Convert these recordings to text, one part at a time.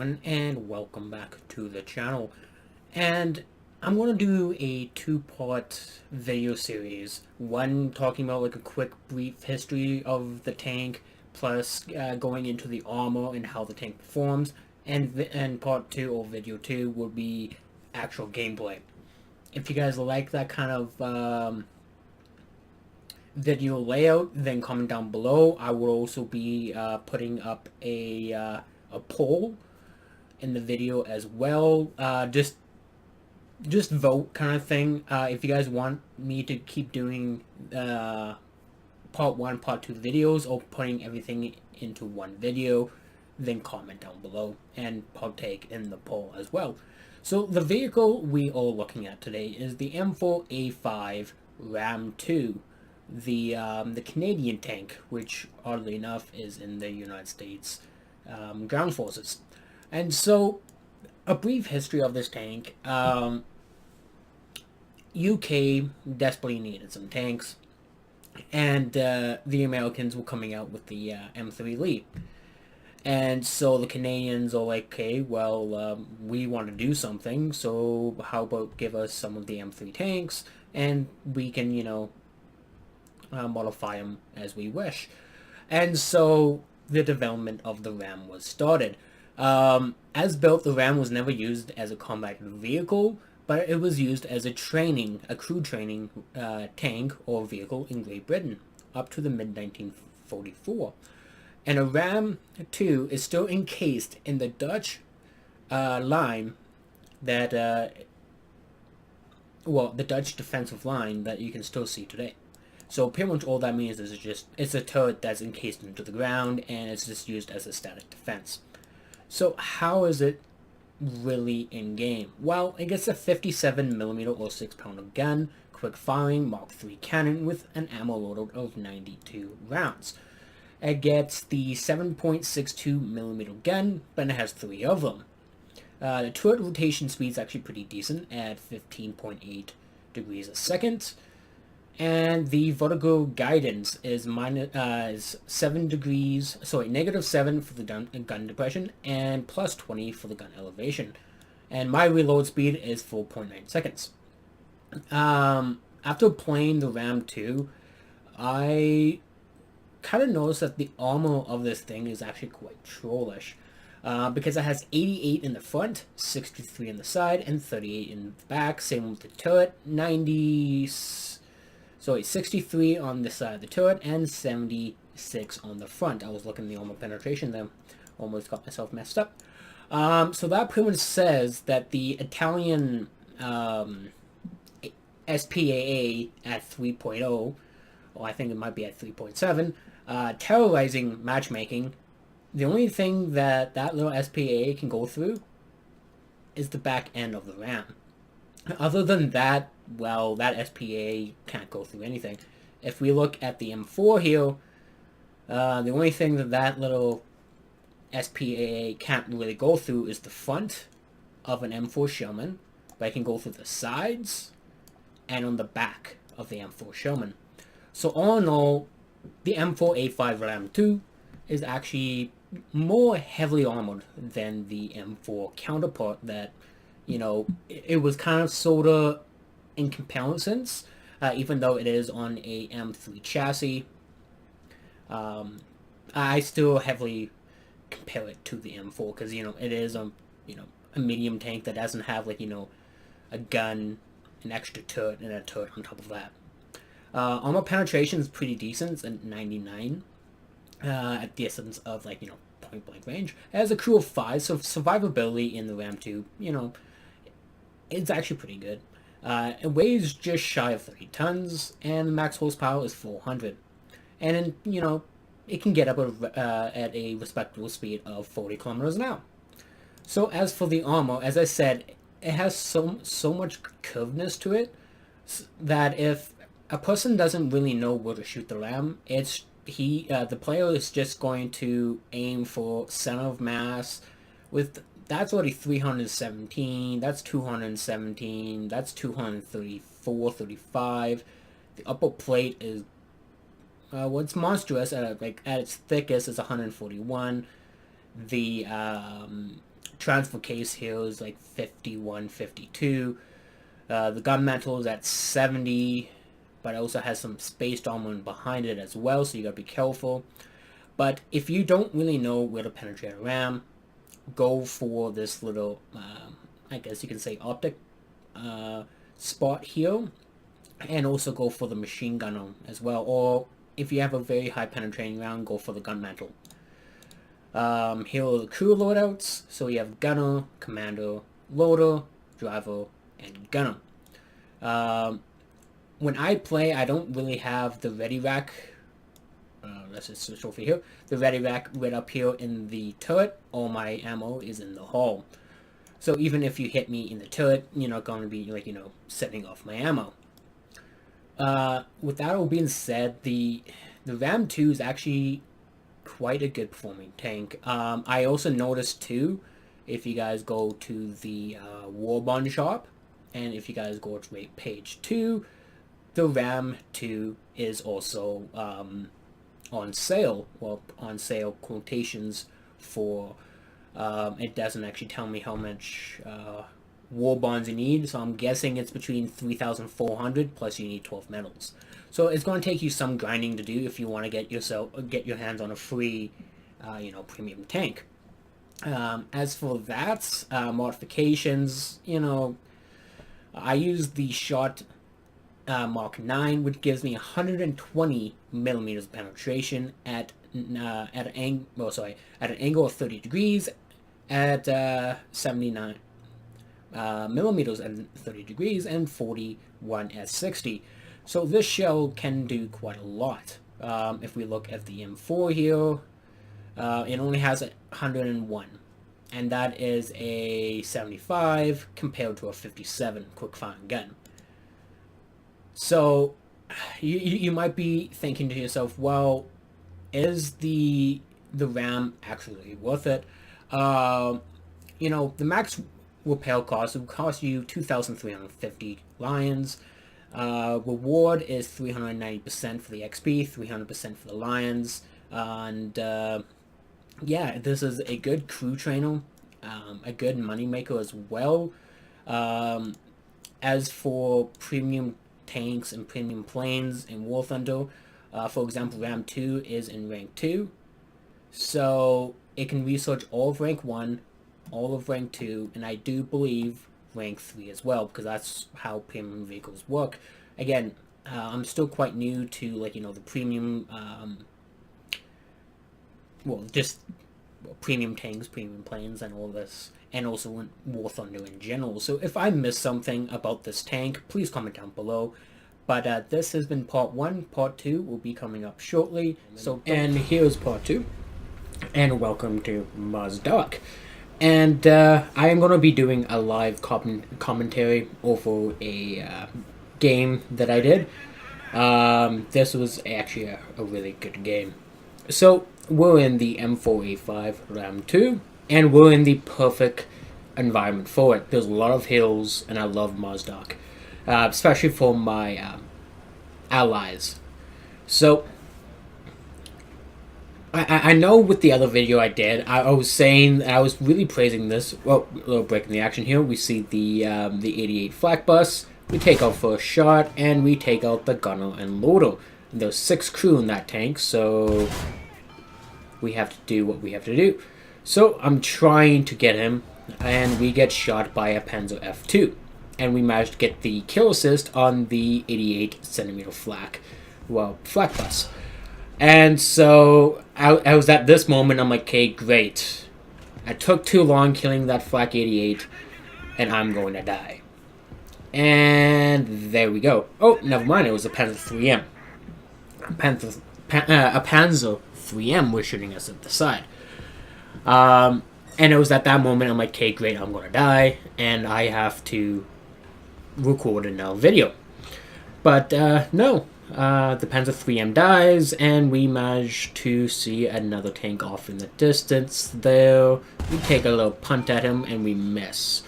everyone, and welcome back to the channel. And I'm going to do a two-part video series. One talking about like a quick brief history of the tank, plus going into the armor and how the tank performs. And part two, or video two, will be actual gameplay. If you guys like that kind of video layout, then comment down below. I will also be putting up a poll in the video as well. Just vote kind of thing. If you guys want me to keep doing part one, part two videos, or putting everything into one video, then comment down below and partake in the poll as well. So the vehicle we are looking at today is the M4A5 Ram 2, the Canadian tank, which oddly enough is in the United States ground forces. And so, a brief history of this tank. UK desperately needed some tanks, and the Americans were coming out with the M3 Lee. And so the Canadians are like, okay, well, we want to do something, so how about give us some of the M3 tanks, and we can, modify them as we wish. And so the development of the Ram was started. As built, the Ram was never used as a combat vehicle, but it was used as a crew training tank or vehicle in Great Britain up to the mid-1944. And a Ram 2 is still encased in the Dutch line that, the Dutch defensive line that you can still see today. So pretty much all that means is it's a turret that's encased into the ground, and it's just used as a static defense. So how is it really in game? Well, it gets a 57mm or 6-pounder gun, quick firing Mark III cannon with an ammo load of 92 rounds. It gets the 7.62mm gun, but it has 3 of them. The turret rotation speed is actually pretty decent at 15.8 degrees a second. And the vertical guidance is -7 for the gun depression and +20 for the gun elevation. And my reload speed is 4.9 seconds. After playing the Ram 2, I kind of noticed that the armor of this thing is actually quite trollish. Because it has 88 in the front, 63 in the side, and 38 in the back. Same with the turret, 63 on the side of the turret and 76 on the front. I was looking at the armor penetration there. Almost got myself messed up. So that pretty much says that the Italian SPAA at 3.0, or I think it might be at 3.7, terrorizing matchmaking. The only thing that little SPAA can go through is the back end of the Ram. Other than that, well, that SPA can't go through anything. If we look at the M4 here, the only thing that little SPA can't really go through is the front of an M4 Sherman, but it can go through the sides and on the back of the M4 Sherman. So all in all, the M4A5 Ram 2 is actually more heavily armored than the M4 counterpart that, it was kind of sorta in comparisons, even though it is on a M3 chassis. I still heavily compare it to the M4 because, it is a medium tank that doesn't have, a gun, an extra turret, and a turret on top of that. Armor penetration is pretty decent. It's at 99 at distance of, point blank range. It has a crew of 5, so survivability in the Ram 2, it's actually pretty good. It weighs just shy of 30 tons, and the max horsepower is 400. And, it can get up at a respectable speed of 40 kilometers an hour. So as for the armor, as I said, it has so much curvedness to it that if a person doesn't really know where to shoot the Ram, the player is just going to aim for center of mass with. That's already 317, that's 217, that's 234, 35. The upper plate is, what's monstrous, at its thickest is 141. The transfer case here is like 51, 52. The gun mantle is at 70, but it also has some spaced armor behind it as well, so you gotta be careful. But if you don't really know where to penetrate a ram, go for this little, I guess you can say optic spot here, and also go for the machine gunner as well. Or if you have a very high penetrating round, go for the gun mantle. Here are the crew loadouts. So you have gunner, commander, loader, driver, and gunner. When I play, I don't really have the ready rack. Let's just switch over here. The ready rack right up here in the turret. All my ammo is in the hull. So even if you hit me in the turret, you're not going to be like, setting off my ammo. With that all being said, the Ram 2 is actually quite a good performing tank. I also noticed too, if you guys go to the War Bond shop, and if you guys go to page 2, the Ram 2 is also on sale. Well, on sale quotations for, it doesn't actually tell me how much war bonds you need, so I'm guessing it's between 3,400 plus you need 12 medals. So it's going to take you some grinding to do if you want to get your hands on a free, premium tank. As for that, modifications, I use the shot Mark 9, which gives me 120 millimeters penetration at an angle of 30 degrees at 79 millimeters at 30 degrees and 41 at 60. So this shell can do quite a lot. If we look at the M4 here, it only has 101, and that is a 75 compared to a 57 quick-firing gun. So you might be thinking to yourself, well, is the RAM actually worth it? The max repair cost will cost you 2,350 lions. Reward is 390% for the XP, 300% for the lions, and yeah, this is a good crew trainer, a good moneymaker as well. As for premium tanks and premium planes in War Thunder, for example, Ram 2 is in rank 2, so it can research all of rank 1, all of rank 2, and I do believe rank 3 as well, because that's how premium vehicles work. Again, I'm still quite new to the premium, premium tanks, premium planes, and all this, and also in War Thunder in general. So if I missed something about this tank, please comment down below. But this has been part 1. Part 2 will be coming up shortly. So, and here's part 2. And welcome to Mazdak. And I am going to be doing a live commentary over a game that I did. This was actually a really good game. So we're in the M4A5 Ram 2, and we're in the perfect environment for it. There's a lot of hills, and I love Mazdak, especially for my allies. So I know with the other video I did, I was saying I was really praising this. Well, a little break in the action here. We see the 88 flak bus. We take out first shot, and we take out the gunner and loader. And there's 6 crew in that tank, so we have to do what we have to do. So I'm trying to get him, and we get shot by a Panzer F2. And we managed to get the kill assist on the 88 centimeter flak bus. And so I was at this moment, I'm like, okay, great. I took too long killing that flak 88, and I'm going to die. And there we go. Oh, never mind, it was a Panzer 3M. A Panzer 3M was shooting us at the side. And it was at that moment, I'm like, okay, great, I'm going to die, and I have to record another video. But no. The Panzer 3M dies, and we manage to see another tank off in the distance there. We take a little punt at him, and we miss.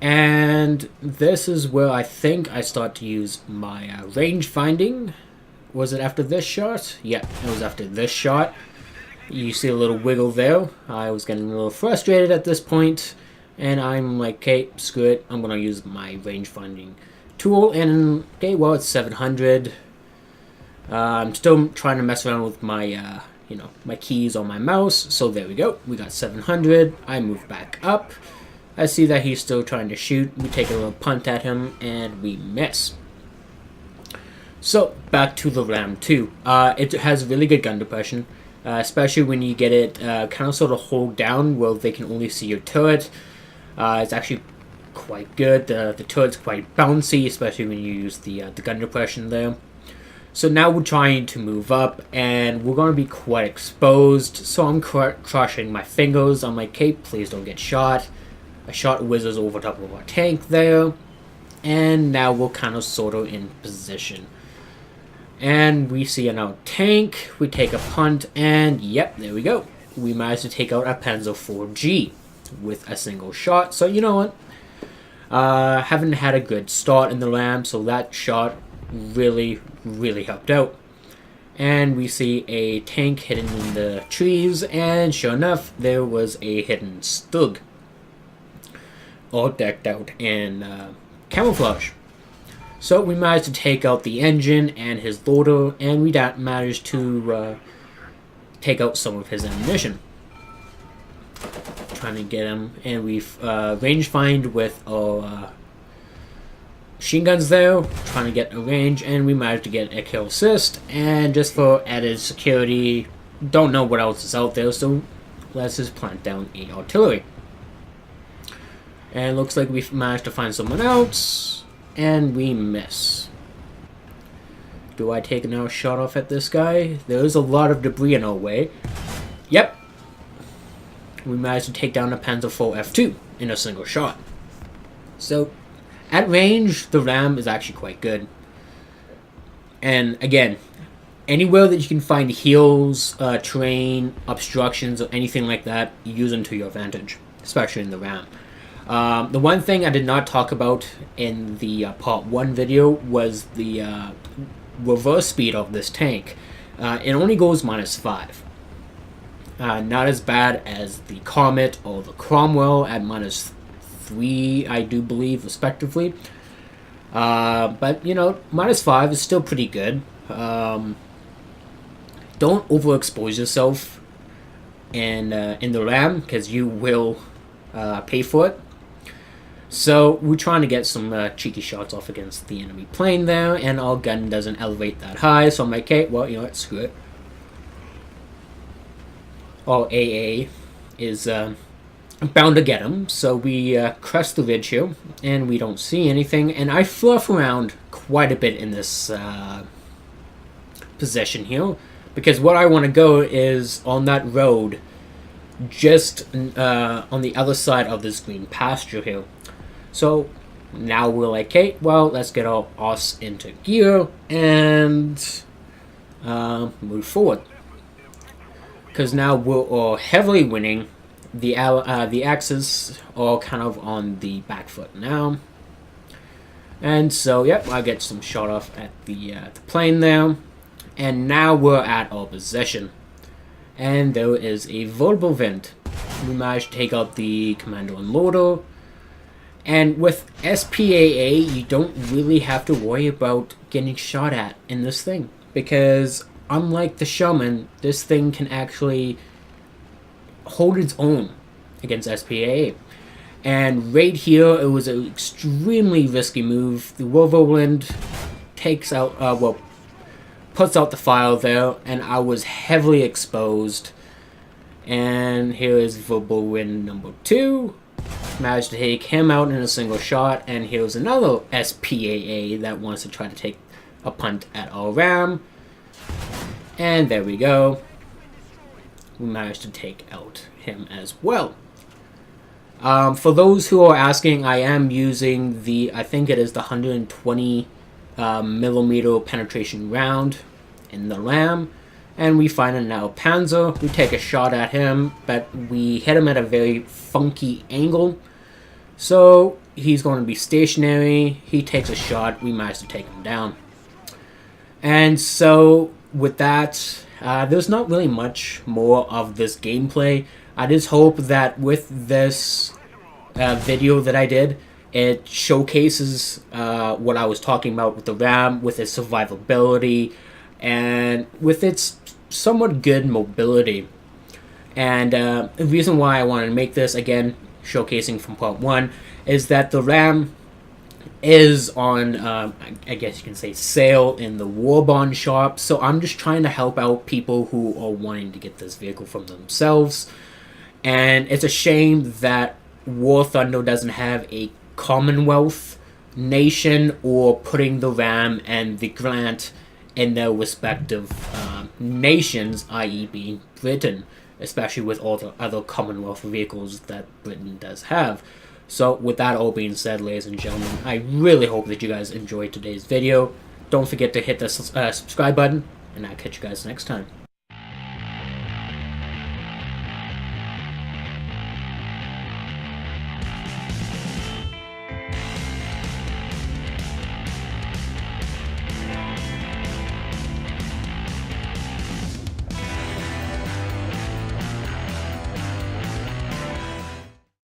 And this is where I think I start to use my range finding. Was it after this shot? Yeah, it was after this shot. You see a little wiggle there. I was getting a little frustrated at this point, and I'm like, okay, screw it. I'm gonna use my range finding tool, and okay, well, it's 700. I'm still trying to mess around with my, my keys on my mouse. So there we go. We got 700. I move back up. I see that he's still trying to shoot. We take a little punt at him, and we miss. So back to the Ram 2. It has really good gun depression. Especially when you get it kind of sort of hold down where they can only see your turret. It's actually quite good. The turret's quite bouncy, especially when you use the gun depression there. So now we're trying to move up, and we're going to be quite exposed. So I'm crushing my fingers. I'm like, okay, please don't get shot. A shot whizzes over top of our tank there. And now we're kind of sort of in position. And we see an out tank, we take a punt, and yep, there we go. We managed to take out a Panzer IV-G with a single shot. So you know what? Haven't had a good start in the Ram, so that shot really, really helped out. And we see a tank hidden in the trees, and sure enough, there was a hidden Stug. All decked out in camouflage. So we managed to take out the engine and his loader, and we managed to take out some of his ammunition. Trying to get him, and we've range find with our machine guns there, trying to get a range, and we managed to get a kill assist. And just for added security, don't know what else is out there, so let's just plant down a artillery. And it looks like we've managed to find someone else. And we miss. Do I take another shot off at this guy? There's a lot of debris in our way. Yep. We managed to take down a Panzer IV F2 in a single shot. So, at range, the Ram is actually quite good. And again, anywhere that you can find hills, terrain, obstructions, or anything like that, use them to your advantage. Especially in the Ram. The one thing I did not talk about in the part 1 video was the reverse speed of this tank. It only goes -5. Not as bad as the Comet or the Cromwell at -3, I do believe, respectively. But, you know, -5 is still pretty good. Don't overexpose yourself in the Ram, because you will pay for it. So we're trying to get some cheeky shots off against the enemy plane there, and our gun doesn't elevate that high, so I'm like, okay, well, you know what, screw it. Our AA is bound to get him, so we crest the ridge here, and we don't see anything, and I fluff around quite a bit in this position here, because what I want to go is on that road, just on the other side of this green pasture here. So now we're like, okay, well, let's get our ass into gear and move forward. Because now we're heavily winning. The Axis are kind of on the back foot now. And so, yep, I get some shot off at the plane there. And now we're at our position. And there is a vulnerable vent. We managed to take out the commander and loader. And with SPAA, you don't really have to worry about getting shot at in this thing. Because unlike the Sherman, this thing can actually hold its own against SPAA. And right here, it was an extremely risky move. The whirlwind takes out, puts out the fire there, and I was heavily exposed. And here is whirlwind number 2. Managed to take him out in a single shot, and here's another SPAA that wants to try to take a punt at our Ram. And there we go. We managed to take out him as well. For those who are asking, I am using the, I think it is the 120 millimeter penetration round in the Ram. And we find another Panzer. We take a shot at him, but we hit him at a very funky angle. So he's going to be stationary. He takes a shot. We manage to take him down. And so with that, there's not really much more of this gameplay. I just hope that with this video that I did, it showcases what I was talking about with the RAM, with its survivability, and with its somewhat good mobility. And the reason why I wanted to make this, again, showcasing from part 1, is that the RAM is on, I guess you can say, sale in the War Bond shop. So I'm just trying to help out people who are wanting to get this vehicle from themselves. And it's a shame that War Thunder doesn't have a Commonwealth nation or putting the RAM and the Grant in their respective nations, i.e. being Britain, especially with all the other Commonwealth vehicles that Britain does have. So with that all being said, ladies and gentlemen, I really hope that you guys enjoyed today's video. Don't forget to hit the subscribe button, and I'll catch you guys next time.